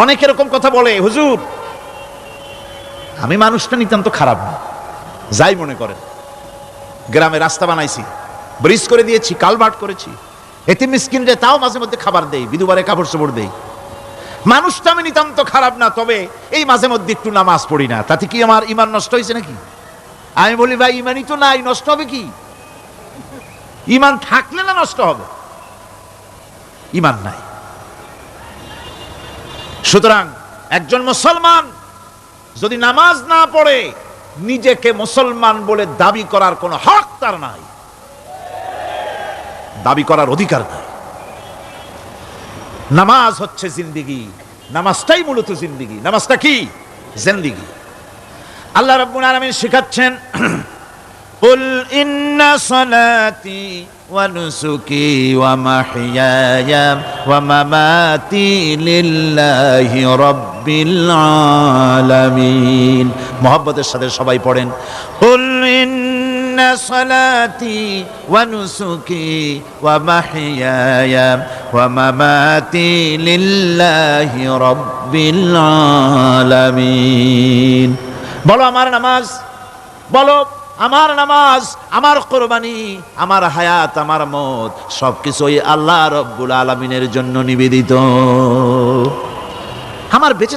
অনেক এরকম কথা বলে, হুজুর আমি মানুষটা নিতাম তো খারাপ না, যাই মনে করেন, গ্রামে রাস্তা বানাইছি, ব্রিজ করে দিয়েছি, কালভার্ট করেছি, এতে মিসকিনরে তাও মাঝে মধ্যে খাবার দেই, বিধবারে কাপড় চোপড় দেই, মানুষটা আমি নিতাম তো খারাপ না, তবে এই মাঝে মধ্যে একটু নামাজ পড়ি না, তাতে কি আমার ইমান নষ্ট হয়েছে নাকি? আমি বলি ভাই ইমানই তো নাই, নষ্ট হবে কি? ইমান থাকলে না নষ্ট হবে? ইমান নাই। সুতরাং একজন মুসলমান যদি নামাজ না পড়ে নিজেকে মুসলমান বলে দাবি করার কোনো হক তার নাই, দাবি করার অধিকার নাই। নামাজ হচ্ছে জিন্দেগি, নামাজটাই মূলত জিন্দেগি। নামাজটা কি? জিন্দেগি। আল্লাহ রাব্বুল আলামিন শিখাচ্ছেন, কুল ইন্না সালাতি ওয়া নুসুকি ওয়া মাহইয়ায়া ওয়া মামাতি লিল্লাহি রাব্বিল আলামিন। মুহাব্বতের সাথে সবাই পড়েন, কুল ইন্না সালাতি ওয়া নুসুকি ওয়া মাহইয়ায়া ওয়া মামাতি লিল্লাহি রাব্বিল আলামিন। বলো আমার নামাজ, বলো আমার নামাজ, আমার কোরবানি, আমার হায়াত, আমার মত সবকিছু আল্লাহ রব্বুল আলামিনের জন্য নিবেদিত। আমার বেঁচে